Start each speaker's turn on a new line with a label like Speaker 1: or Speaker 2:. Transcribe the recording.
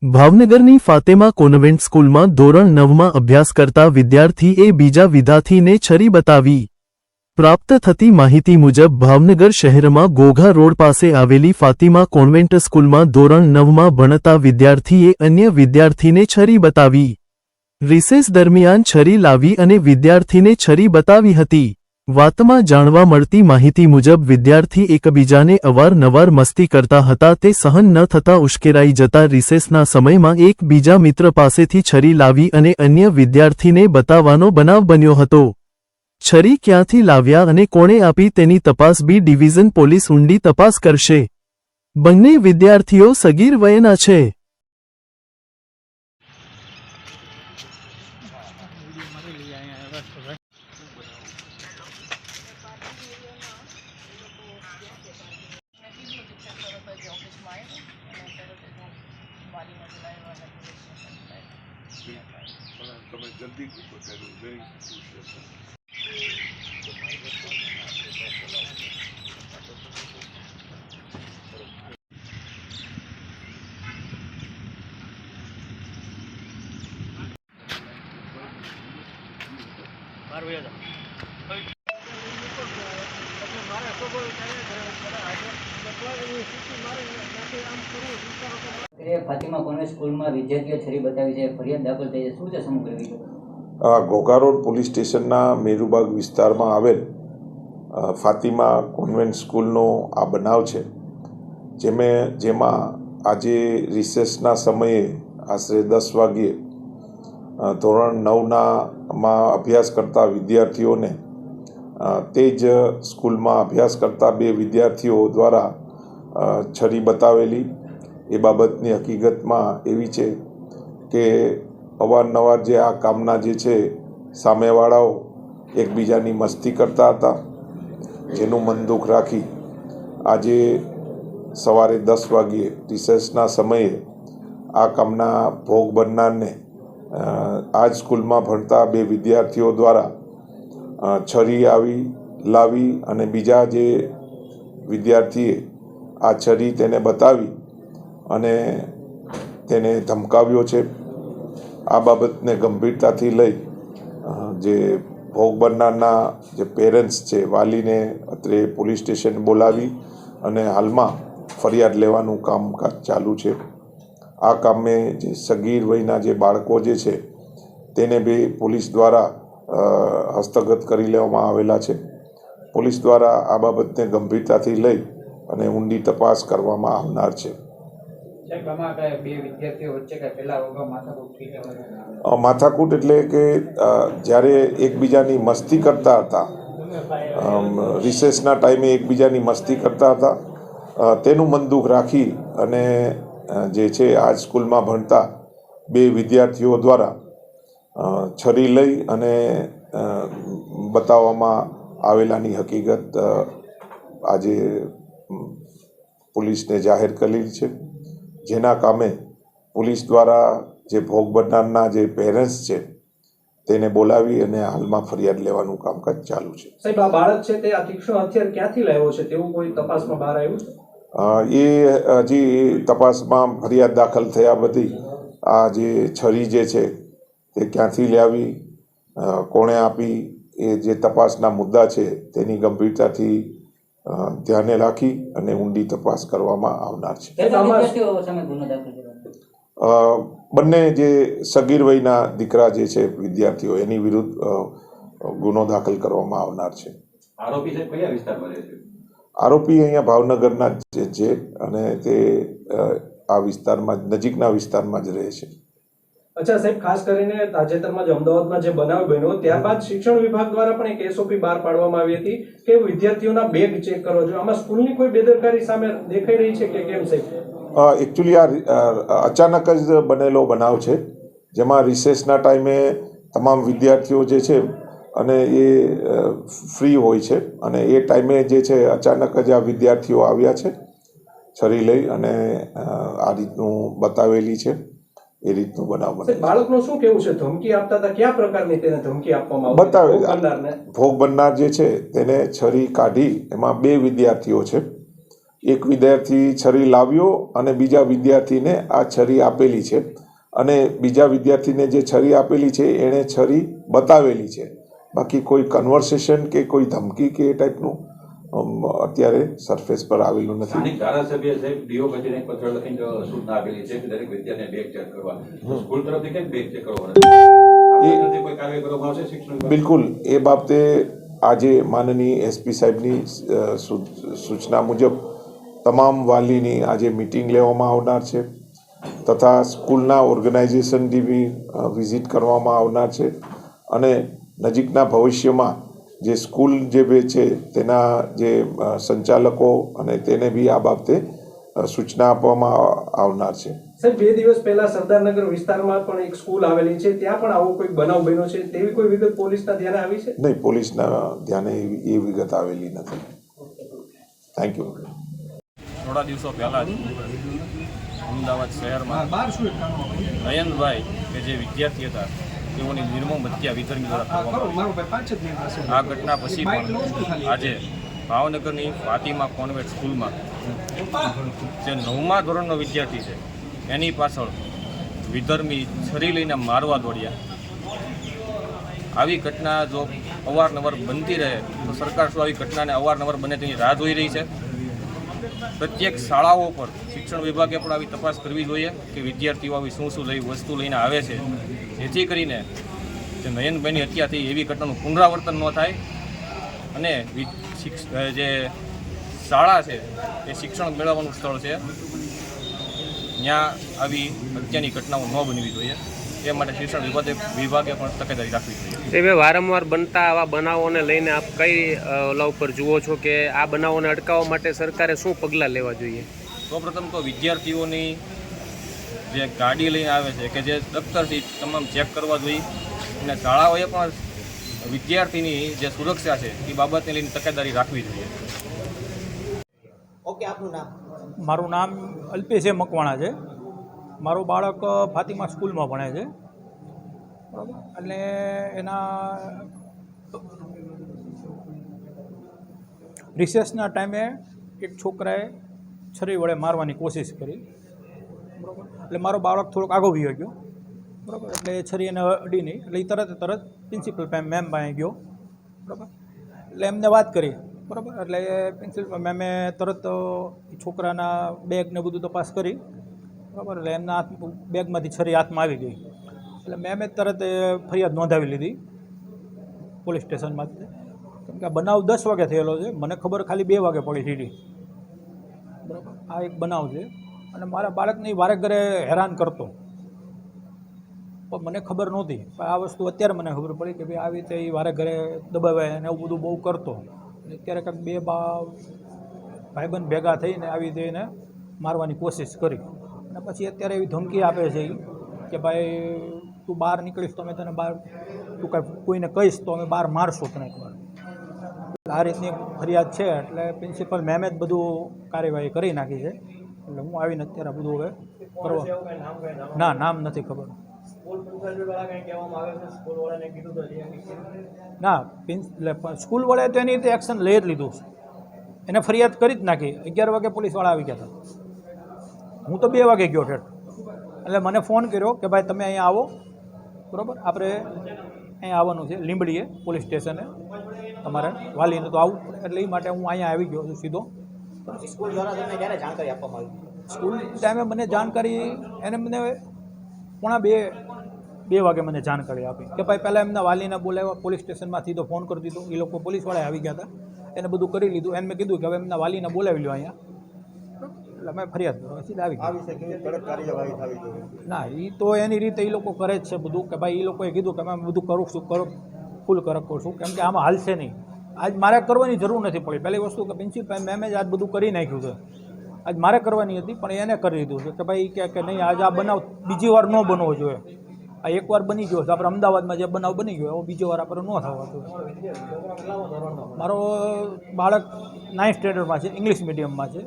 Speaker 1: ભાવનગરની ફાતેમા કોન્વેન્ટ સ્કૂલમાં ધોરણ 9માં અભ્યાસ કરતા વિદ્યાર્થીએ બીજા વિદ્યાર્થીને છરી બતાવી। પ્રાપ્ત થતી માહિતી મુજબ ભાવનગર શહેરમાં ઘોઘા રોડ પાસે આવેલી ફાતિમા કોન્વેન્ટ સ્કૂલમાં ધોરણ 9માં ભણતા વિદ્યાર્થીએ અન્ય વિદ્યાર્થીને છરી બતાવી। રિસેસ દરમિયાન છરી લાવી અને વિદ્યાર્થીને છરી બતાવી હતી। વાતમાં જાણવા મળતી માહિતી મુજબ વિદ્યાર્થી એકબીજાને અવારનવાર મસ્તી કરતા હતા તે સહન ન થતા ઉશ્કેરાઈ જતા રિસેસના સમયમાં એક બીજા મિત્ર પાસેથી છરી લાવી અને અન્ય વિદ્યાર્થીને બતાવવાનો બનાવ બન્યો હતો। છરી ક્યાંથી લાવ્યા અને કોણે આપી તેની તપાસ બી ડિવિઝન પોલીસ ઊંડી તપાસ કરશે। બંને વિદ્યાર્થીઓ સગીર વયના છે।
Speaker 2: તમે જલ્દી વેરી ક્રુશિયલ
Speaker 3: ફાતિમા કોન્વેન્ટ સ્કૂલમાં વિદ્યાર્થીઓ છરી બતાવી છે, ફરિયાદ દાખલ થઈ છે, શું છે સમગ્ર વિગત?
Speaker 2: ઘોઘા રોડ પોલીસ સ્ટેશનના મેરુબાગ વિસ્તારમાં આવેલ ફાતિમા કોન્વેન્ટ સ્કૂલનો આ બનાવ છે, જેમાં આજે રિસેસના સમયે આશરે 10 વાગ્યે ધોરણ 9માં અભ્યાસ કરતા વિદ્યાર્થીઓને તે જ સ્કૂલમાં અભ્યાસ કરતા 2 વિદ્યાર્થીઓ દ્વારા છરી બતાવેલી। એ બાબતની હકીકતમાં એવી છે કે અવારનવાર જે આ કામના જે છે સામેવાળાઓ એકબીજાની મસ્તી કરતા હતા, જેનું મન દુઃખ રાખી આજે સવારે 10 વાગ્યે રિસેસના સમયે આ કામના ભોગ બનનારને આ જ સ્કૂલમાં ભણતા 2 વિદ્યાર્થીઓ દ્વારા છરી લાવી અને બીજા જે વિદ્યાર્થીએ આ છરી તેને બતાવી અને તેને ધમકાવ્યો છે। આ બાબતને ગંભીરતાથી લઈ જે ભોગ બનનારના જે પેરેન્ટ્સ છે વાલીને અત્રે પોલીસ સ્ટેશન બોલાવી અને હાલમાં ફરિયાદ લેવાનું કામકાજ ચાલુ છે। આ કામે જે સગીર વયના જે બાળકો જે છે તેને બી પોલીસ દ્વારા હસ્તગત કરી લેવામાં આવેલા છે। પોલીસ દ્વારા આ બાબતને ગંભીરતાથી લઈ અને ઊંડી તપાસ કરવામાં આવનાર છે। માથાકૂટ એટલે કે જ્યારે એકબીજાની મસ્તી કરતા હતા, રિસેસના ટાઈમે એકબીજાની મસ્તી કરતા હતા, તેનું મન દુઃખ રાખી અને જે છે આ સ્કૂલમાં ભણતા 2 વિદ્યાર્થીઓ દ્વારા છરી લઈ અને બતાવવામાં આવેલાની હકીકત આજે પોલીસને જાહેર કરેલી છે, જેના કામે પોલીસ દ્વારા જે ભોગ બનનારના જે પેરેન્ટ્સ છે તેને બોલાવી અને હાલમાં ફરિયાદ લેવાનું કામકાજ ચાલુ છે।
Speaker 4: સાહેબ, આ બાળક છે તે આ તીક્ષ્ણ હથિયાર ક્યાંથી લાવ્યો છે તેવું કોઈ તપાસમાં બહાર આવ્યું છે?
Speaker 2: એ હજી તપાસમાં ફરિયાદ દાખલ થયા બધી આ જે છરી જે છે તે ક્યાંથી લાવી, કોણે આપી, એ જે તપાસના મુદ્દા છે તેની ગંભીરતાથી ધ્યાને રાખી અને ઊંડી તપાસ કરવામાં આવનાર છે। બંને જે સગીર વયના દીકરા જે છે વિદ્યાર્થીઓ એની વિરુદ્ધ ગુનો દાખલ કરવામાં આવનાર છે।
Speaker 5: આરોપી સાહેબ કયા વિસ્તારમાં રહે છે?
Speaker 2: આરોપી અહીંયા ભાવનગરના જ છે અને તે આ વિસ્તારમાં નજીકના વિસ્તારમાં જ રહે છે।
Speaker 4: અચ્છા સાહેબ, ખાસ કરીને તાજેતરમાં જે અમદાવાદમાં જે બનાવ બન્યો ત્યારબાદ શિક્ષણ વિભાગ દ્વારા પણ એક SOP બહાર પાડવામાં આવી હતી કે વિદ્યાર્થીઓના બેગ ચેક કરો છો। આમાં સ્કૂલની કોઈ બેદરકારી સામે દેખાઈ રહી છે કે કેમ સાહેબ?
Speaker 2: એકચ્યુઅલી આ અચાનક જ બનેલો બનાવ છે, જેમાં રિસેસના ટાઈમે તમામ વિદ્યાર્થીઓ જે છે અને એ ફ્રી હોય છે અને એ ટાઈમે જે છે અચાનક જ આ વિદ્યાર્થીઓ આવ્યા છે છરી લઈ અને આ રીતનું બતાવેલી છે। એ રીતનું બનાવ બને।
Speaker 4: બાળકનું શું કેવું છે? ધમકી આપતા હતા, કયા પ્રકારની તેને ધમકી આપવામાં
Speaker 2: બતાવે? ભોગ બનનાર જે છે તેને છરી કાઢી, એમાં 2 વિદ્યાર્થીઓ છે એક વિદ્યાર્થી છરી લાવ્યો અને બીજા વિદ્યાર્થીને આ છરી આપેલી છે અને બીજા વિદ્યાર્થીને જે છરી આપેલી છે એણે છરી બતાવેલી છે. બાકી કોઈ કન્વર્સેશન કે કોઈ ધમકી કે એ ટાઈપનું અત્યારે સરફેસ પર આવેલું નથી.
Speaker 5: સ્થાનિક ધારાસભ્ય સાહેબ ડીઓ કચેરીને એક પત્ર લખીને સૂચના આપેલી છે કે દરેક વિદ્યાર્થીને બેગ ચેક કરવા. સ્કૂલ તરફથી કઈ બેગ ચેક કરવાના કોઈ કાર્યવાહી કરવામાં આવશે શિક્ષણ વિભાગ?
Speaker 2: બિલકુલ એ બાબતે આજે માનનીય એસપી સાહેબની સૂચના મુજબ તમામ વાલીની આજે મિટિંગ લેવામાં આવનાર છે તથા સ્કૂલના ઓર્ગેનાઇઝેશનની બી વિઝિટ કરવામાં આવનાર છે અને નજીકના ભવિષ્યમાં જે સ્કૂલ જે બે છે તેના જે સંચાલકો અને તેને બી આ બાબતે સૂચના આપવામાં આવનાર છે.
Speaker 4: સાહેબ 2 દિવસ પહેલા સરદારનગર વિસ્તારમાં પણ એક સ્કૂલ આવેલી છે, ત્યાં પણ આવો કોઈ બનાવ બન્યો છે, તેવી કોઈ વિગત પોલીસના ધ્યાને આવી છે?
Speaker 2: નહીં, પોલીસના ધ્યાને એ વિગત આવેલી નથી. Thank you.
Speaker 6: થોડા દિવસો પહેલાં જ અમદાવાદ શહેરમાં નયનભાઈ કે જે વિદ્યાર્થી હતા તેઓની નિર્મમ હત્યા વિધર્મી દ્વારા કરવામાં આવી. આ ઘટના પછી પણ આજે ભાવનગરની ફાતિમા કોન્વેન્ટ સ્કૂલમાં જે 9મા ધોરણનો વિદ્યાર્થી છે એની પાછળ વિધર્મી છરી લઈને મારવા દોડ્યા. આવી ઘટના જો અવારનવાર બનતી રહે તો સરકાર શું આવી ઘટનાને અવારનવાર બને તેની રાહ જોઈ રહી છે? પ્રત્યેક શાળાઓ પર શિક્ષણ વિભાગે પણ આવી તપાસ કરવી જોઈએ કે વિદ્યાર્થીઓ આવી શું વસ્તુ લઈને આવે છે, જેથી કરીને જે નયનભાઈની હત્યા થઈ એવી ઘટનાનું પુનરાવર્તન ન થાય અને જે શાળા છે એ શિક્ષણ મેળવવાનું સ્થળ છે, ત્યાં આવી હત્યાની ઘટનાઓ ન બનવી જોઈએ. એ માટે શિક્ષણ વિભાગે પણ તકેદારી રાખવી જોઈએ.
Speaker 7: તે વારંવાર બનતા આવા બનાવોને લઈને આપ કઈ ઓલા ઉપર જુઓ છો કે આ બનાવોને અટકાવવા માટે સરકારે શું પગલાં લેવા જોઈએ?
Speaker 6: સૌપ્રથમ તો વિદ્યાર્થીઓની જે ગાડી લઈને આવે છે કે જે દફતરથી તમામ ચેક કરવા જોઈએ અને શાળાઓએ પણ વિદ્યાર્થીની જે સુરક્ષા છે એ બાબતને લઈને તકેદારી રાખવી જોઈએ.
Speaker 3: ઓકે, આપનું નામ?
Speaker 8: મારું નામ અલ્પેશ મકવાણા છે. મારું બાળક ફાતિમા સ્કૂલમાં ભણે છે, બરાબર. એટલે એના રિસેસના ટાઈમે એક છોકરાએ છરી વડે મારવાની કોશિશ કરી, બરાબર. એટલે મારો બાળક થોડોક આગો વયો ગયો, બરાબર. એટલે એ છરી એને અડી નહીં એટલે એ તરત પ્રિન્સિપલ મેમ પાસે ગયો, બરાબર. એટલે એમને વાત કરી, બરાબર. એટલે પ્રિન્સિપલ મેમે તરત છોકરાના બેગને બધું તપાસ કરી, બરાબર. એટલે એમના બેગમાંથી છરી હાથમાં આવી ગઈ એટલે મેમે તરત ફરિયાદ નોંધાવી લીધી પોલીસ સ્ટેશનમાંથી. કેમ કે આ બનાવ 10 વાગે થયેલો છે, મને ખબર ખાલી 2 વાગે પડી સીધી, બરાબર. આ એક બનાવ છે અને મારા બાળકને વારે ઘરે હેરાન કરતો, પણ મને ખબર નહોતી. પણ આ વસ્તુ અત્યારે મને ખબર પડી કે ભાઈ આવી રીતે એ વારે ઘરે દબાવાય અને એવું બધું બહુ કરતો. અને અત્યારે કંઈક 2 ભાઈબંધ ભેગા થઈને આવી રીતે એને મારવાની કોશિશ કરી અને પછી અત્યારે એવી ધમકી આપે છે કે ભાઈ તું બહાર નીકળીશ તો અમે તને બહાર, તું કાંઈ કોઈને કહીશ તો અમે બહાર મારશું તને. આ રીતની ફરિયાદ છે એટલે પ્રિન્સિપલ મેમે જ બધું કાર્યવાહી કરી નાખી છે. એટલે હું આવીને અત્યારે બધું હવે કરવા, ના નામ નથી ખબર. ના, એટલે સ્કૂલવાળાએ તો એની રીતે એક્શન લઈ જ લીધું, એને ફરિયાદ કરી જ નાખી. 11 વાગે પોલીસવાળા આવી ગયા હતા, હું તો 2 વાગે ગયો ઠેઠ. એટલે મને ફોન કર્યો કે ભાઈ તમે અહીંયા આવો, બરાબર. આપણે અહીંયા આવવાનું છે લીંબડીએ પોલીસ સ્ટેશને, તમારે વાલીને તો આવવું પડે. એટલે એ માટે હું અહીંયા આવી ગયો છું સીધો.
Speaker 3: સ્કૂલ દ્વારા તમને ક્યારે જાણકારી આપવામાં આવી?
Speaker 8: સ્કૂલ ટાઈમે મને જાણકારી એને મને 2:45 વાગે મને જાણકારી આપી કે ભાઈ પહેલાં એમના વાલીને બોલાવ્યા પોલીસ સ્ટેશનમાંથી, તો ફોન કરી દીધો. એ લોકો પોલીસવાળા આવી ગયા હતા, એને બધું કરી લીધું. એને મેં કીધું કે હવે એમના વાલીને બોલાવી લો અહીંયા. એટલે મેં ફરિયાદ કરવા સીધા આવી ગયા. ના, એ તો એની રીતે એ લોકો કરે જ છે બધું કે ભાઈ એ લોકોએ કીધું કે અમે બધું કરું છું, ફૂલ કરશું, કેમ કે આમાં હાલશે નહીં. આજ મારે કરવાની જરૂર નથી પડી. પહેલી વસ્તુ કે પ્રિન્સિપલ મેમે જ આજ બધું કરી નાખ્યું છે. આજ મારે કરવાની હતી પણ એને કરી દીધું છે કે ભાઈ કે નહીં, આજ આ બનાવ બીજી વાર ન બનવો જોઈએ. આ એકવાર બની ગયો છે, આપણે અમદાવાદમાં જે બનાવ બની ગયો એવો બીજી વાર આપણે ન થવા જોઈએ. મારો બાળક 9th સ્ટેન્ડર્ડમાં છે, ઇંગ્લિશ મીડિયમમાં છે.